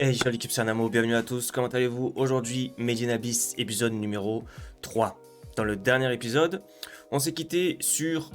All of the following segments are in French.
Hey, salut l'équipe, c'est Anamo, bienvenue à tous, comment allez-vous? Aujourd'hui, Made in Abyss, épisode numéro 3. Dans le dernier épisode, on s'est quitté sur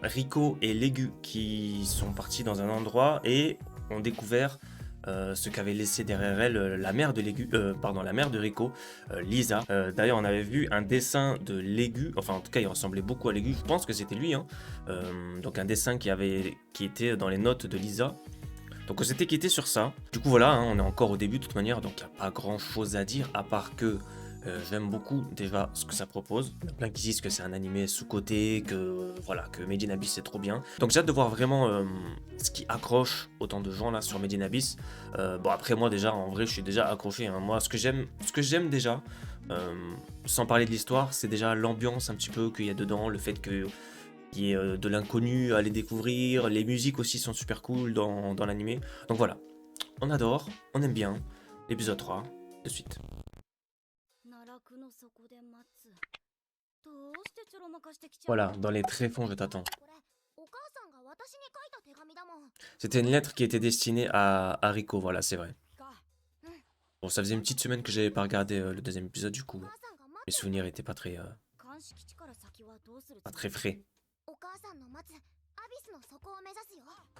Rico et Légu qui sont partis dans un endroit et ont découvert ce qu'avait laissé derrière elle la mère de Légu, pardon, la mère de Rico, Lisa. D'ailleurs, on avait vu un dessin de Légu, enfin en tout cas, il ressemblait beaucoup à Légu, je pense que c'était lui, hein. Donc un dessin qui était dans les notes de Lisa. Donc on s'était quitté sur ça. Du coup voilà, hein, on est encore au début de toute manière, donc il n'y a pas grand chose à dire, à part que j'aime beaucoup déjà ce que ça propose. Il y en a plein qui disent que c'est un animé sous-coté, que voilà, que Made in Abyss c'est trop bien. Donc j'ai hâte de voir vraiment ce qui accroche autant de gens là sur Made in Abyss. Bon après moi déjà, en vrai je suis déjà accroché, hein. Moi ce que j'aime déjà, euh, sans parler de l'histoire, c'est déjà l'ambiance un petit peu qu'il y a dedans, le fait que qui est de l'inconnu à aller découvrir. Les musiques aussi sont super cool dans l'animé. Donc voilà, on adore, on aime bien. L'épisode 3, de suite. Voilà, dans les tréfonds, je t'attends. C'était une lettre qui était destinée à Rico, voilà, c'est vrai. Bon, ça faisait une petite semaine que j'avais pas regardé le deuxième épisode, du coup, mes souvenirs étaient pas très frais.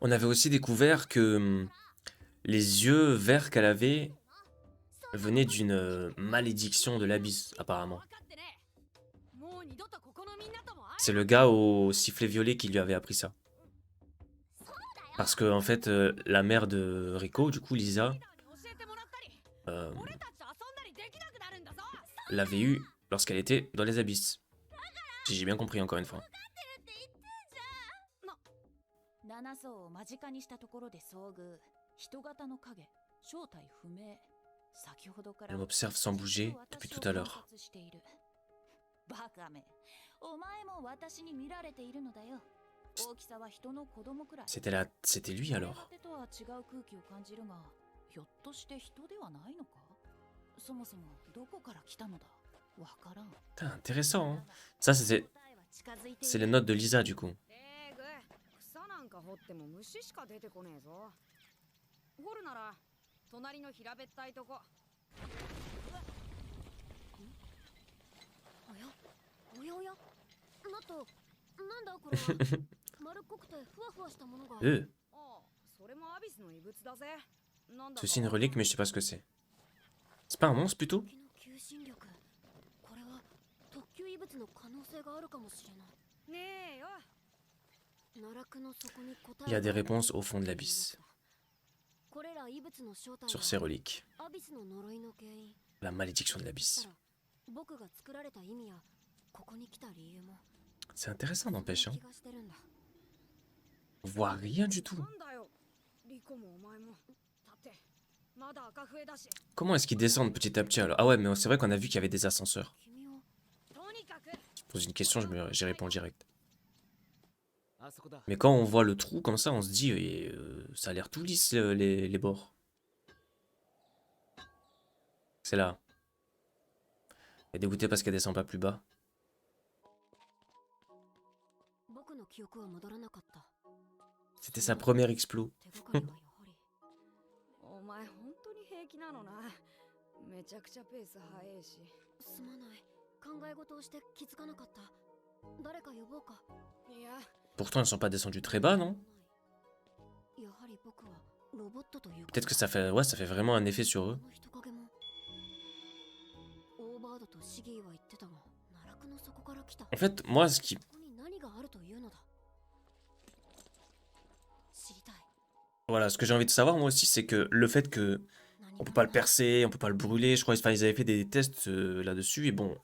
On avait aussi découvert que les yeux verts qu'elle avait venaient d'une malédiction de l'abysse, apparemment. C'est le gars au sifflet violet qui lui avait appris ça. Parce que, en fait, la mère de Rico, du coup, Lisa, euh, l'avait eu lorsqu'elle était dans les abysses. Si j'ai bien compris, encore une fois. Elle m'observe sans bouger depuis tout à l'heure. C'était lui alors. Putain, intéressant, hein. Ça, c'est les notes de Lisa, du coup. Euh, c'est aussi une relique, mais je sais pas ce que c'est. C'est pas un monstre, plutôt? Il y a des réponses au fond de l'abysse. Sur ces reliques. La malédiction de l'abysse. C'est intéressant, n'empêche, hein. On voit rien du tout. Comment est-ce qu'ils descendent petit à petit alors? Ah ouais, mais c'est vrai qu'on a vu qu'il y avait des ascenseurs. Je pose une question, j'y réponds direct. Mais quand on voit le trou comme ça, on se dit, ça a l'air tout lisse les bords. C'est là. Elle est dégoûtée parce qu'elle descend pas plus bas. C'était sa première explo. Pourtant, elles sont pas descendues très bas, non? Peut-être que ça fait, ouais, ça fait vraiment un effet sur eux. En fait, moi, voilà, ce que j'ai envie de savoir, moi aussi, c'est que le fait que on peut pas le percer, on peut pas le brûler. Je crois qu'ils avaient fait des tests là-dessus et bon,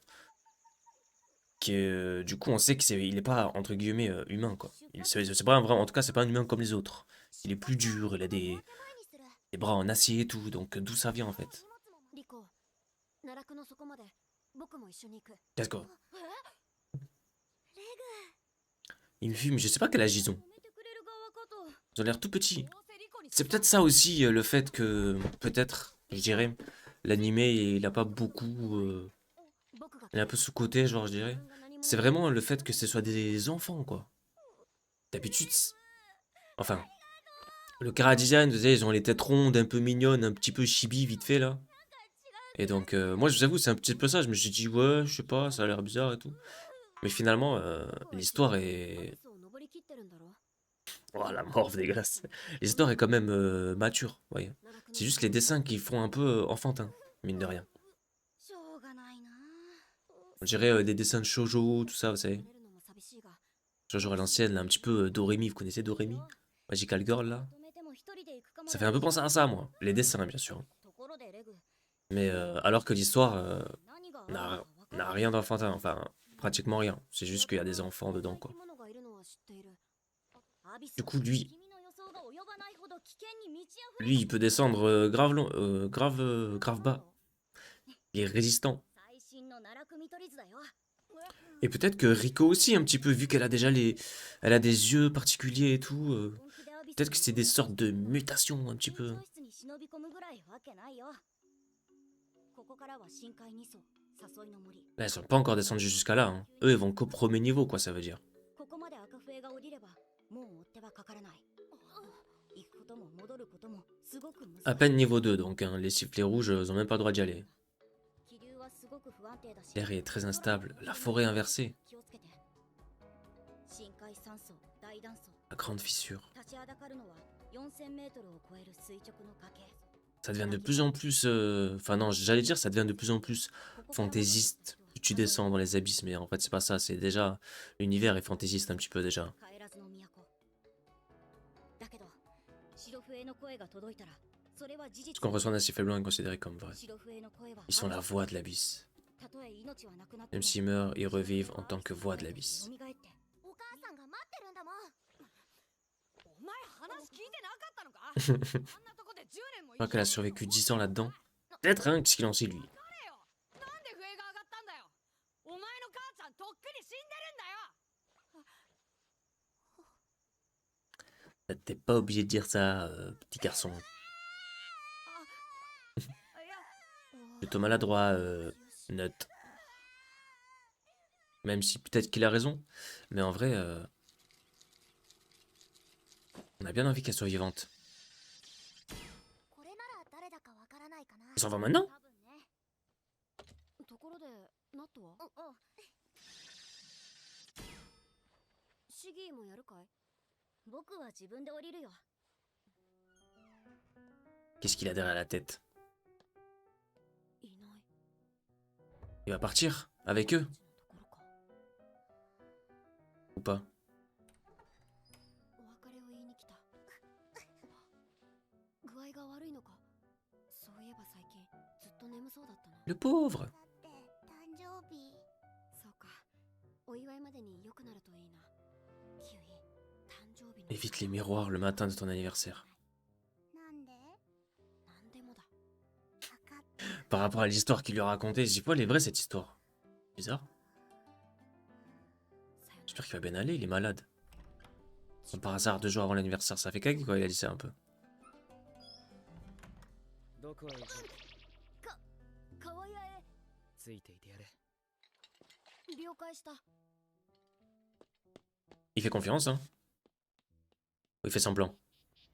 du coup, on sait qu'il est pas entre guillemets humain quoi. C'est pas un vrai, en tout cas, c'est pas un humain comme les autres. Il est plus dur, il a des bras en acier et tout. Donc d'où ça vient en fait? Let's go. Il me fume, je sais pas quel âge ils ont. Ils ont l'air tout petits. C'est peut-être ça aussi le fait que peut-être, je dirais, l'animé il a pas beaucoup, il est un peu sous-coté, genre je dirais. C'est vraiment le fait que ce soit des enfants quoi. D'habitude, enfin, Le Cara Design, vous savez, ils ont les têtes rondes, un peu mignonnes, un petit peu chibi, vite fait, là. Et donc, moi, je vous avoue, c'est un petit peu ça. Je me suis dit, ouais, je sais pas, ça a l'air bizarre et tout. Mais finalement, l'histoire est... Oh, la mort dégueulasse. L'histoire est quand même mature, vous voyez. C'est juste les dessins qui font un peu enfantin, mine de rien. On dirait des dessins de shoujo, tout ça, vous savez. Shoujo à l'ancienne, là, un petit peu Doremi, vous connaissez Doremi? Magical Girl, là. Ça fait un peu penser à ça, moi. Les dessins, bien sûr. Mais alors que l'histoire n'a rien d'enfantin, enfin, pratiquement rien. C'est juste qu'il y a des enfants dedans, quoi. Du coup, lui, il peut descendre grave bas. Il est résistant. Et peut-être que Rico aussi, un petit peu, vu qu'elle a déjà elle a des yeux particuliers et tout. Peut-être que c'est des sortes de mutations, un petit peu. Là, ils sont pas encore descendus jusqu'à là, hein. Eux, ils vont qu'au premier niveau, quoi, ça veut dire. À peine niveau 2, donc hein, les sifflets rouges, ils ont même pas le droit d'y aller. L'air est très instable. La forêt inversée. La grande fissure. Ça devient de plus en plus... Enfin non, j'allais dire ça devient de plus en plus fantaisiste. Plus tu descends dans les abysses, mais en fait c'est pas ça. C'est déjà... L'univers est fantaisiste un petit peu déjà. Ce qu'on reçoit d'un sifflet blanc est considéré comme vrai. Ils sont la voix de l'abysse. Même s'ils meurent, ils revivent en tant que voix de l'abysse. Je crois qu'elle a survécu 10 ans là-dedans. Peut-être rien que ce qu'il en sait lui. T'es pas obligé de dire ça, petit garçon. Plutôt maladroit, Nut. Même si peut-être qu'il a raison. Mais en vrai, on a bien envie qu'elle soit vivante. Il s'en va maintenant? Qu'est-ce qu'il a derrière la tête? Il va partir avec eux? Ou pas? Le pauvre! Évite les miroirs le matin de ton anniversaire. Par rapport à l'histoire qu'il lui a racontée, je dis pas, elle est vraie cette histoire. Bizarre. J'espère qu'il va bien aller, il est malade. Comme par hasard, 2 jours avant l'anniversaire, ça fait caguer quoi, il a dit ça un peu. Il fait confiance, hein. Ou il fait semblant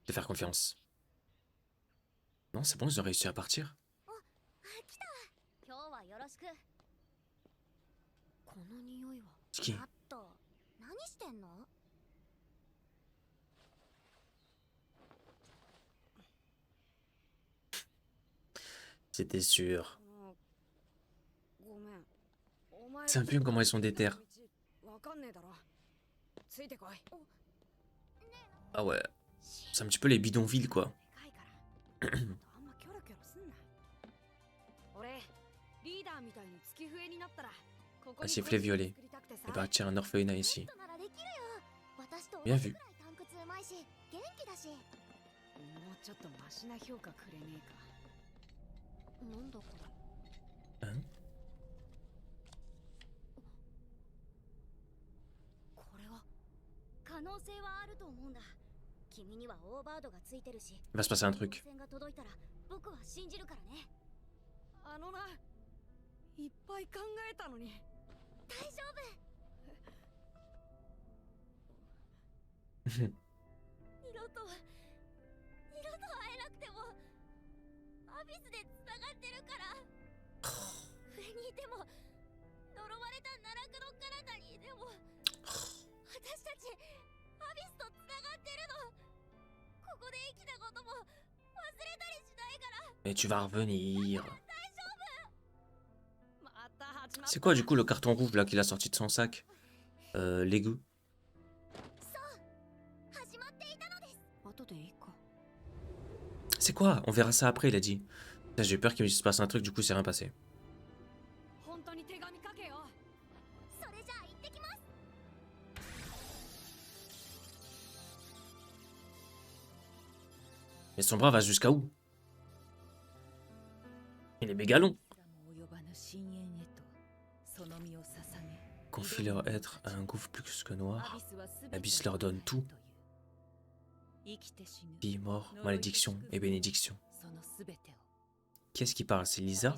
de faire confiance. Non, c'est bon, ils ont réussi à partir. C'est qui? C'était sûr. C'est un peu comment ils sont déter. Ah ouais. C'est un petit peu les bidonvilles, quoi. Un sifflet violet. Et bâtir un orphelinat ici. Bien vu. Hein? Il va se passer un truc. Mais tu vas revenir. C'est quoi du coup le carton rouge là qu'il a sorti de son sac? L'égout. C'est quoi? On verra ça après, il a dit. J'ai eu peur qu'il se passe un truc, du coup c'est rien passé. Mais son bras va jusqu'à où? Il est méga long. Confie leur être à un gouffre plus que noir. L'abysse leur donne tout. Vie, mort, malédiction et bénédiction. Qu'est-ce qui parle? C'est Lisa?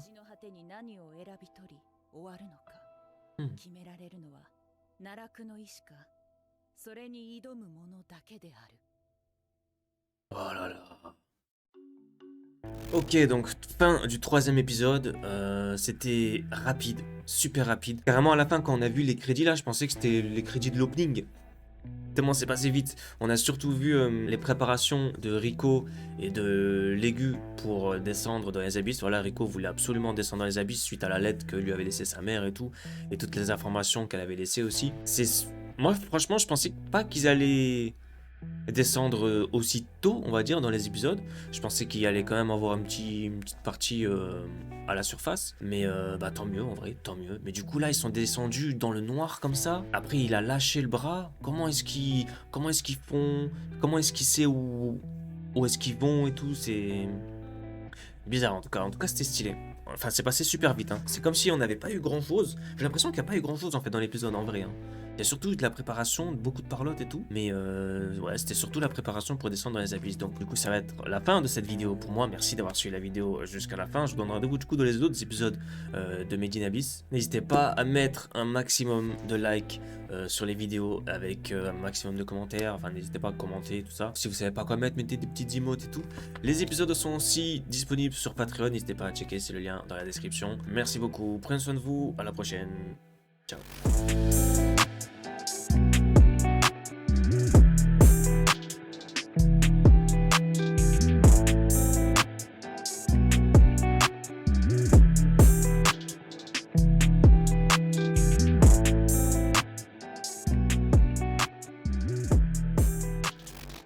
Oh là là. Ok, donc fin du 3e épisode, c'était rapide, super rapide. Carrément à la fin quand on a vu les crédits là, je pensais que c'était les crédits de l'opening. Tellement c'est passé vite. On a surtout vu les préparations de Rico et de Légu pour descendre dans les abysses. Voilà, Rico voulait absolument descendre dans les abysses suite à la lettre que lui avait laissée sa mère et tout. Et toutes les informations qu'elle avait laissées aussi. Moi franchement je pensais pas qu'ils allaient descendre aussitôt, on va dire, dans les épisodes. Je pensais qu'il allait quand même avoir une petite partie à la surface. Mais bah tant mieux en vrai, tant mieux. Mais du coup là ils sont descendus dans le noir comme ça. Après il a lâché le bras. Comment est-ce qu'ils font? Comment est-ce qu'il sait où est-ce qu'ils vont et tout? C'est bizarre en tout cas. En tout cas c'était stylé. Enfin c'est passé super vite. Hein. C'est comme si on n'avait pas eu grand chose. J'ai l'impression qu'il n'y a pas eu grand chose en fait dans l'épisode en vrai. Hein. Il y a surtout de la préparation, beaucoup de parlotte et tout. Mais ouais, c'était surtout la préparation pour descendre dans les abysses. Donc du coup, ça va être la fin de cette vidéo pour moi. Merci d'avoir suivi la vidéo jusqu'à la fin. Je vous donne rendez-vous du coup dans les autres épisodes de Made in Abyss. N'hésitez pas à mettre un maximum de likes sur les vidéos avec un maximum de commentaires. Enfin, n'hésitez pas à commenter tout ça. Si vous savez pas quoi mettre, mettez des petites emotes et tout. Les épisodes sont aussi disponibles sur Patreon. N'hésitez pas à checker, c'est le lien dans la description. Merci beaucoup. Prenez soin de vous. À la prochaine. Ciao.